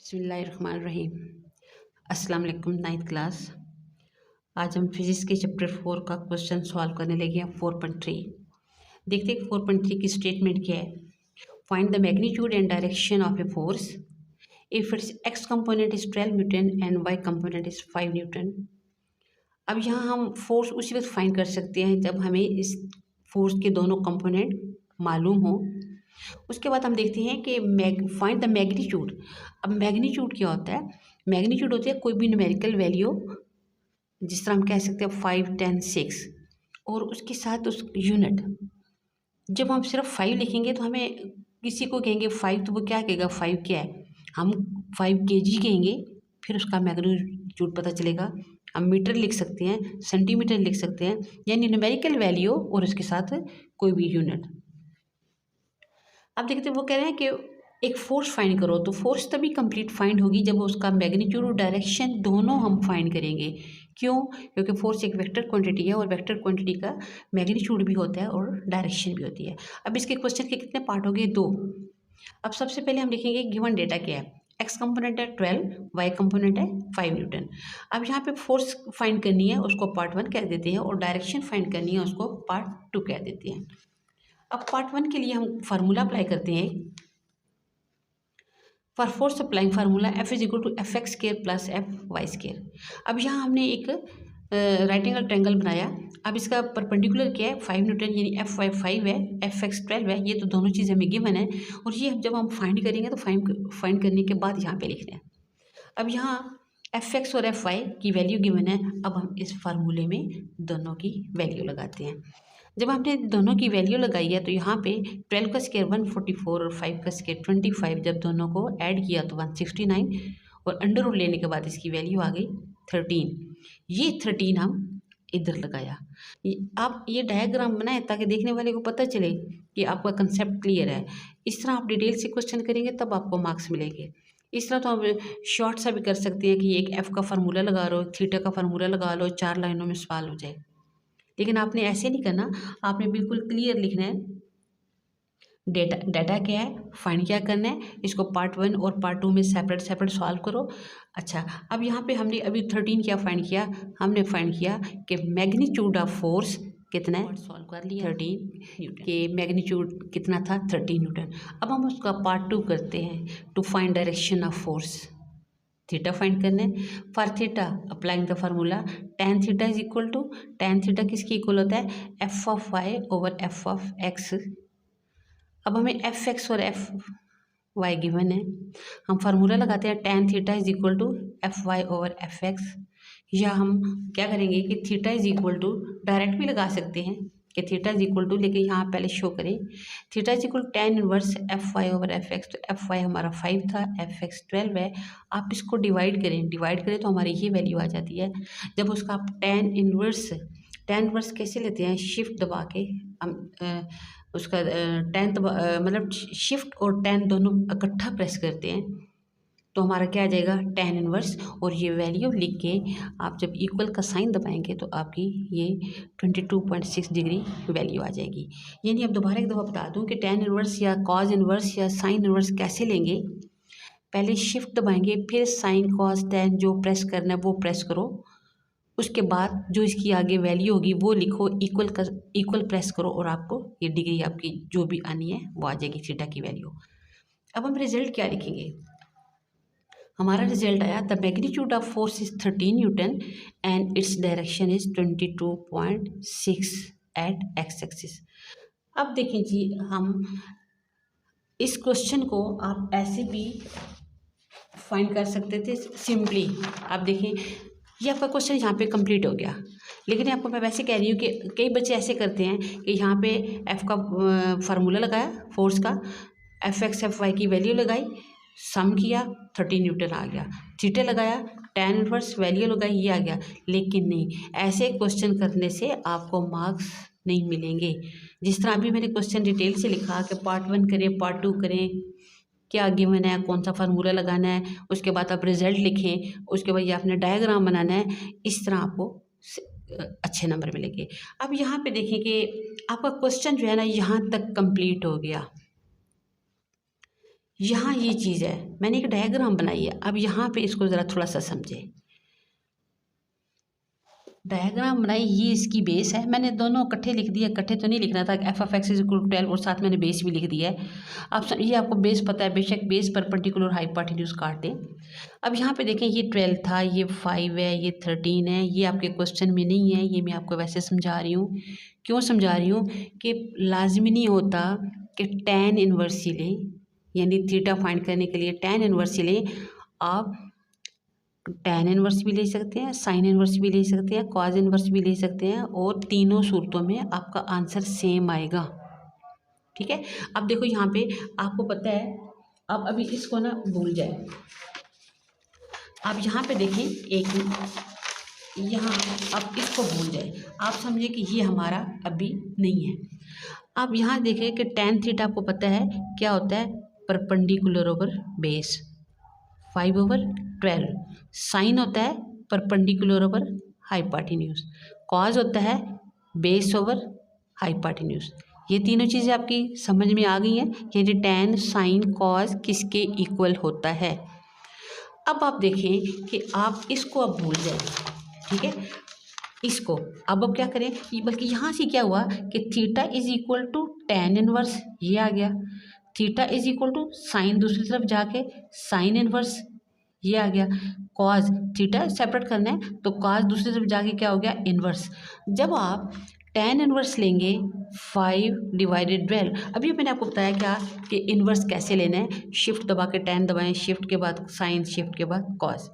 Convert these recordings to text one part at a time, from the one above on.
बिस्मिल्लाहिर्रहमानिर्रहीम। अस्सलाम वालेकुम। 9th class. आज हम फिजिक्स के चैप्टर 4 का क्वेश्चन सॉल्व करने लगे हैं 4.3। देखते हैं 4.3 की स्टेटमेंट क्या है। Find the magnitude and direction of a force if its x component is 12 newton and y component is 5 newton. अब यहाँ हम फोर्स उसी वक्त फाइंड कर सकते हैं जब हमें इस फोर्स के दोनों कंपोनेंट मालूम हो। उसके बाद हम देखते हैं कि फाइंड द मैग्नीट्यूड। अब मैग्नीट्यूड क्या होता है? मैग्नीट्यूड होती है कोई भी न्यूमेरिकल वैल्यू, जिस तरह हम कह सकते हैं 5, 10, 6, और उसके साथ उस यूनिट। जब हम सिर्फ 5 लिखेंगे तो हमें किसी को कहेंगे 5 तो वो क्या कहेगा 5 क्या है, हम 5 kg कहेंगे, फिर उसका मैग्नीट्यूड पता चलेगा। हम मीटर लिख सकते हैं, सेंटीमीटर लिख सकते हैं, यानी न्यूमेरिकल वैल्यू और उसके साथ कोई भी यूनिट। अब देखते हैं वो कह रहे हैं कि एक फोर्स फाइंड करो, तो फोर्स तभी कंप्लीट फाइंड होगी जब उसका मैग्नीट्यूड और डायरेक्शन दोनों हम फाइंड करेंगे। क्यों? क्योंकि फोर्स एक वेक्टर क्वांटिटी है और वेक्टर क्वांटिटी का मैग्नीट्यूड भी होता है और डायरेक्शन भी होती है। अब इसके क्वेश्चन के कितने पार्ट हो गए? 2। अब सबसे पहले हम देखेंगे गिवन डेटा क्या है। एक्स कंपोनेंट है 12, वाई कंपोनेंट है 5 न्यूटन। अब यहाँ पे फोर्स फाइंड करनी है, उसको पार्ट 1 कह देते हैं, और डायरेक्शन फाइंड करनी है, उसको पार्ट 2 कह देते हैं। अब पार्ट 1 के लिए हम फार्मूला अप्लाई करते हैं। For force applying formula F is equal to f x square plus f y square. अब यहाँ हमने एक राइट एंगल ट्रायंगल बनाया। अब इसका परपेंडिकुलर क्या है? 5 न्यूटन, यानी एफ वाई 5 है, एफ एक्स 12 है। ये तो दोनों चीज़ हमें गिवन है, और ये जब हम फाइंड करेंगे तो फाइंड करने के बाद यहाँ पे लिखना है। अब यहाँ एफ एक्स और एफ वाई की वैल्यू गिवन है। अब हम इस फार्मूले में दोनों की वैल्यू लगाते हैं। जब हमने दोनों की वैल्यू लगाई है तो यहाँ पे 12 का स्केयर 144 और 5 का स्केयर 25, जब दोनों को ऐड किया तो 169, और अंडर रूट लेने के बाद इसकी वैल्यू आ गई 13। ये 13 हम इधर लगाया। आप ये डायग्राम बनाएं ताकि देखने वाले को पता चले कि आपका कंसेप्ट क्लियर है। इस तरह आप डिटेल से क्वेश्चन करेंगे तब आपको मार्क्स मिलेंगे। इस तरह तो हम शॉर्ट सा भी कर सकते हैं कि एक एफ का फार्मूला लगा लो, थीटा का फार्मूला लगा लो, 4 लाइनों में सवाल हो जाए। लेकिन आपने ऐसे नहीं करना, आपने बिल्कुल क्लियर लिखना है। डाटा क्या है, फाइंड क्या करना है, इसको पार्ट 1 और पार्ट 2 में सेपरेट सॉल्व करो। अच्छा, अब यहाँ पे हमने अभी 13 क्या फाइंड किया? हमने फाइंड किया कि मैग्नीट्यूड ऑफ फोर्स कितना है, सॉल्व कर लिया 13 न्यूटन के मैग्नीट्यूड कितना था 13 न्यूटन। अब हम उसका पार्ट 2 करते हैं, to find direction of force. Theta find करना है। For theta applying the formula tan theta is equal to, tan theta किसके इक्वल होता है? F of y over f of x. अब हमें एफ एक्स और एफ वाई गिवन है, हम फार्मूला लगाते हैं tan theta is equal to f y over f x. या हम क्या करेंगे कि theta is equal to direct भी लगा सकते हैं कि थीटा इज इक्वल टू, लेकिन यहाँ पहले शो करें theta is equal tan inverse f y over f x. तो एफ वाई हमारा 5 था, एफ एक्स 12 है। आप इसको डिवाइड करें तो हमारी ये वैल्यू आ जाती है। जब उसका आप tan इनवर्स कैसे लेते हैं? शिफ्ट दबा के हम उसका मतलब शिफ्ट और tan दोनों इकट्ठा प्रेस करते हैं तो हमारा क्या आ जाएगा? tan inverse. और ये वैल्यू लिख के आप जब इक्वल का साइन दबाएंगे तो आपकी ये 22.6 डिग्री वैल्यू आ जाएगी। यानी अब दोबारा एक दफ़ा बता दूं कि tan इनवर्स या cos इनवर्स या sin इनवर्स कैसे लेंगे। पहले शिफ्ट दबाएंगे, फिर साइन cos tan जो प्रेस करना है वो प्रेस करो, उसके बाद जो इसकी आगे वैल्यू होगी वो लिखो, इक्वल प्रेस करो, और आपको ये डिग्री आपकी जो भी आनी है वो आ जाएगी थीटा की वैल्यू। अब हम रिजल्ट क्या लिखेंगे? हमारा रिजल्ट आया the magnitude of force is 13 newton and its direction is 22.6 at x axis. अब देखें जी, हम इस क्वेश्चन को आप ऐसे भी फाइंड कर सकते थे सिंपली। आप देखें ये आपका क्वेश्चन यहाँ पे कंप्लीट हो गया, लेकिन आपको मैं वैसे कह रही हूँ कि कई बच्चे ऐसे करते हैं कि यहाँ पे एफ का फार्मूला लगाया फोर्स का, एफ एक्स एफ वाई की वैल्यू लगाई, सम किया 13 न्यूटन आ गया, थीटा लगाया, tan इनवर्स वैल्यू लगाई, ये आ गया। लेकिन नहीं, ऐसे क्वेश्चन करने से आपको मार्क्स नहीं मिलेंगे। जिस तरह अभी मैंने क्वेश्चन डिटेल से लिखा कि पार्ट 1 करें, पार्ट 2 करें, क्या गिवन है, कौन सा फार्मूला लगाना है, उसके बाद आप रिजल्ट लिखें, उसके बाद ये आपने डायग्राम बनाना है। इस तरह आपको अच्छे नंबर मिलेंगे। अब यहाँ पे देखें कि आपका क्वेश्चन जो है ना यहाँ तक कंप्लीट हो गया। यहाँ ये चीज़ है, मैंने एक डायग्राम बनाई है। अब यहाँ पे इसको ज़रा थोड़ा सा समझे। डायग्राम बनाई, ये इसकी बेस है। मैंने दोनों इकट्ठे लिख दिए, इकट्ठे तो नहीं लिखना था, f of x is equal to 12 और साथ मैंने बेस भी लिख दिया है। आप ये आपको बेस पता है, बेशक बेस परपेंडिकुलर हाइपोटेन्यूज काट दें। अब यहाँ पे देखें, ये 12 था, ये 5 है, ये 13 है। ये आपके क्वेश्चन में नहीं है, ये मैं आपको वैसे समझा रही हूँ। क्यों समझा रही हूँ कि लाजमी नहीं होता कि tan इनवर्स ही लें, यानी थीटा फाइंड करने के लिए tan इनवर्स ही लें। आप tan इनवर्स भी ले सकते हैं, साइन इनवर्स भी ले सकते हैं, कॉज इनवर्स भी ले सकते हैं, और तीनों सूरतों में आपका आंसर सेम आएगा। ठीक है। अब देखो यहाँ पे आपको पता है, अब अभी इसको ना भूल जाए। आप यहाँ पे देखें, एक यहाँ अब इसको भूल जाए, आप समझे कि ये हमारा अभी नहीं है। अब यहाँ देखें कि tan थीटा आपको पता है क्या होता है, परपेंडिकुलर ओवर बेस 5/12। साइन होता है परपेंडिकुलर ओवर हाइपोटेन्यूज। कॉज होता है बेस ओवर हाइपोटेन्यूज। ये तीनों चीज़ें आपकी समझ में आ गई हैं, यानी tan साइन कॉज किसके इक्वल होता है। अब आप देखें कि आप इसको अब भूल जाए। ठीक है, इसको अब क्या करें, बल्कि यहाँ से क्या हुआ कि theta is equal to tan inverse, ये आ गया। Theta is equal to sine, दूसरी तरफ जाके साइन इनवर्स, ये आ गया। कॉज, थीटा सेपरेट करना है तो कॉज दूसरी तरफ जाके क्या हो गया, इनवर्स। जब आप tan इनवर्स लेंगे 5/12, अभी मैंने आपको बताया क्या कि इनवर्स कैसे लेना है, शिफ्ट दबा के tan दबाएं, शिफ्ट के बाद साइन, शिफ्ट के बाद कॉज।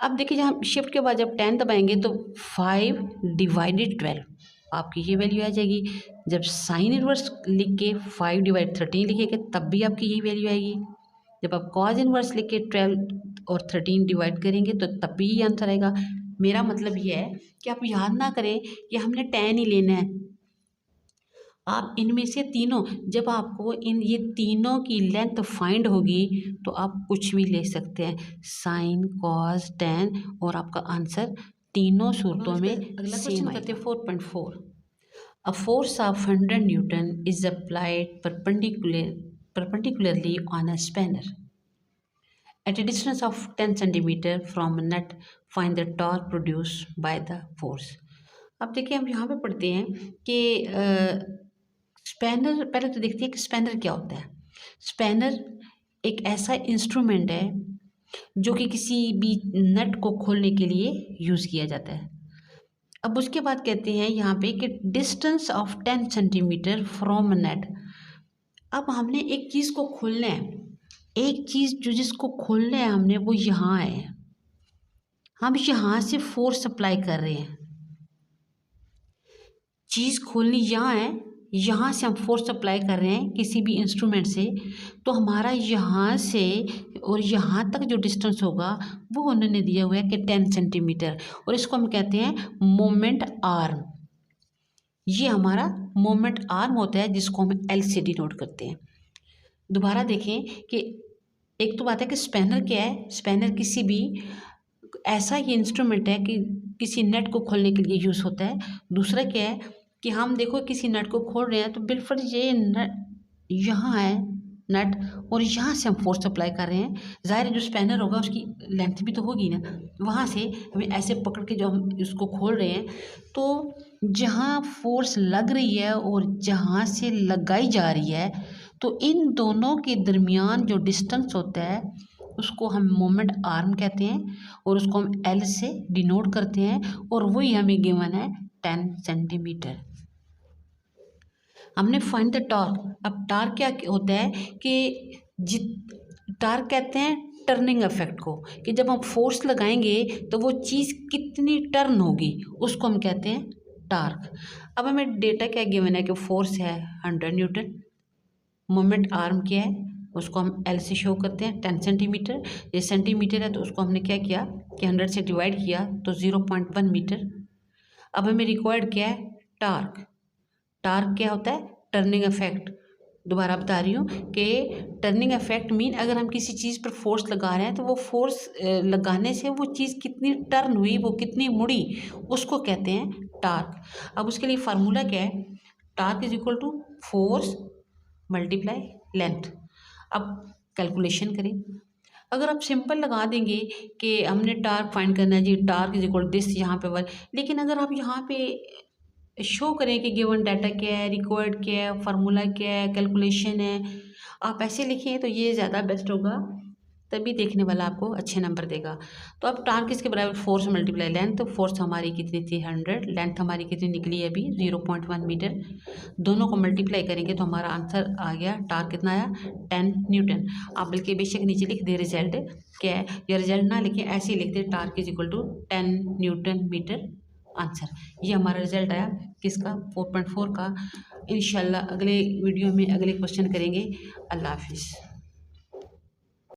अब देखिए, जहाँ शिफ्ट के बाद जब 10 दबाएंगे तो 5/12 आपकी ये वैल्यू आ जाएगी। जब साइन इनवर्स लिख के 5/13 लिखेंगे तब भी आपकी यही वैल्यू आएगी। जब आप कॉज इनवर्स लिख के 12 और 13 डिवाइड करेंगे तो तब भी ये आंसर आएगा। मेरा मतलब ये है कि आप याद ना करें कि हमने tan ही लेना है। आप इनमें से तीनों, जब आपको इन ये तीनों की लेंथ फाइंड होगी तो आप कुछ भी ले सकते हैं, साइन कॉस tan, और आपका आंसर तीनों सूरतों में अगला क्वेश्चन करते हैं 4.4। A force of 100 Newton is applied perpendicularly on a spanner at a distance of 10 centimeter from a nut. Find the torque produced by the force. अब देखिए, हम यहाँ पे पढ़ते हैं कि स्पैनर, पहले तो देखते हैं कि स्पैनर क्या होता है। स्पैनर एक ऐसा इंस्ट्रूमेंट है जो कि किसी भी नट को खोलने के लिए यूज़ किया जाता है। अब उसके बाद कहते हैं यहाँ पे कि डिस्टेंस ऑफ 10 सेंटीमीटर फ्रॉम नट। अब हमने एक चीज़ को खोलना है, एक चीज़ जो जिसको खोलना है हमने, वो यहाँ है। हम यहाँ से फोर्स अप्लाई कर रहे हैं, चीज़ खोलनी यहाँ है, यहाँ से हम फोर्स अप्लाई कर रहे हैं किसी भी इंस्ट्रूमेंट से। तो हमारा यहाँ से और यहाँ तक जो डिस्टेंस होगा वो उन्होंने दिया हुआ है कि 10 सेंटीमीटर, और इसको हम कहते हैं मोमेंट आर्म। ये हमारा मोमेंट आर्म होता है जिसको हम एल से डिनोट करते हैं। दोबारा देखें कि एक तो बात है कि स्पैनर क्या है। स्पैनर किसी भी ऐसा ये इंस्ट्रूमेंट है कि किसी नट को खोलने के लिए यूज़ होता है। दूसरा क्या है कि हम देखो किसी नट को खोल रहे हैं तो बिल्कुल ये नट यहाँ है नट, और यहाँ से हम फोर्स अप्लाई कर रहे हैं। ज़ाहिर है जो स्पैनर होगा उसकी लेंथ भी तो होगी ना, वहाँ से हमें ऐसे पकड़ के जो हम इसको खोल रहे हैं, तो जहाँ फोर्स लग रही है और जहाँ से लगाई जा रही है, तो इन दोनों के दरमियान जो डिस्टेंस होता है उसको हम मोमेंट आर्म कहते हैं, और उसको हम एल से डिनोट करते हैं, और वही हमें गिवन है 10 सेंटीमीटर। हमने फाइंड द टॉर्क। अब टॉर्क क्या होता है कि टॉर्क कहते हैं टर्निंग इफेक्ट को, कि जब हम फोर्स लगाएंगे तो वो चीज़ कितनी टर्न होगी उसको हम कहते हैं टॉर्क। अब हमें डेटा क्या गिवन है कि फोर्स है 100 न्यूटन, मोमेंट आर्म क्या है उसको हम एल से शो करते हैं 10 सेंटीमीटर। ये सेंटीमीटर है तो उसको हमने क्या किया कि 100 से डिवाइड किया तो 0.1 मीटर। अब हमें रिक्वायर्ड क्या है, टार्क। टार्क क्या होता है, टर्निंग इफेक्ट। दोबारा बता रही हूँ कि टर्निंग इफेक्ट मीन अगर हम किसी चीज़ पर फोर्स लगा रहे हैं तो वो फोर्स लगाने से वो चीज़ कितनी टर्न हुई, वो कितनी मुड़ी, उसको कहते हैं टार्क। अब उसके लिए फार्मूला क्या है, torque is equal to force multiply length. अब कैलकुलेशन करें। अगर आप सिंपल लगा देंगे कि हमने टार्क फाइंड करना है जी, टार्क इज इक्वल दिस यहाँ पे वन, लेकिन अगर आप यहाँ पे शो करें कि गिवन डाटा क्या है, रिक्वायर्ड क्या है, फार्मूला क्या है, कैलकुलेशन है, आप ऐसे लिखें तो ये ज़्यादा बेस्ट होगा, तभी देखने वाला आपको अच्छे नंबर देगा। तो अब टार्क इसके बराबर फोर्स मल्टीप्लाई लेंथ, तो फोर्स हमारी कितनी थी 100, लेंथ हमारी कितनी निकली है अभी 0.1 मीटर, दोनों को मल्टीप्लाई करेंगे तो हमारा आंसर आ गया, टार्क कितना आया 10 न्यूटन। आप बल्कि बेशक नीचे लिख दे रिजल्ट क्या है, या रिजल्ट ना लिखें ऐसे ही लिख दे torque is equal to 10 newton metre answer. ये हमारा रिजल्ट आया किसका 4.4 का। इंशाल्लाह अगले वीडियो में अगले क्वेश्चन करेंगे। अल्लाह हाफिज़।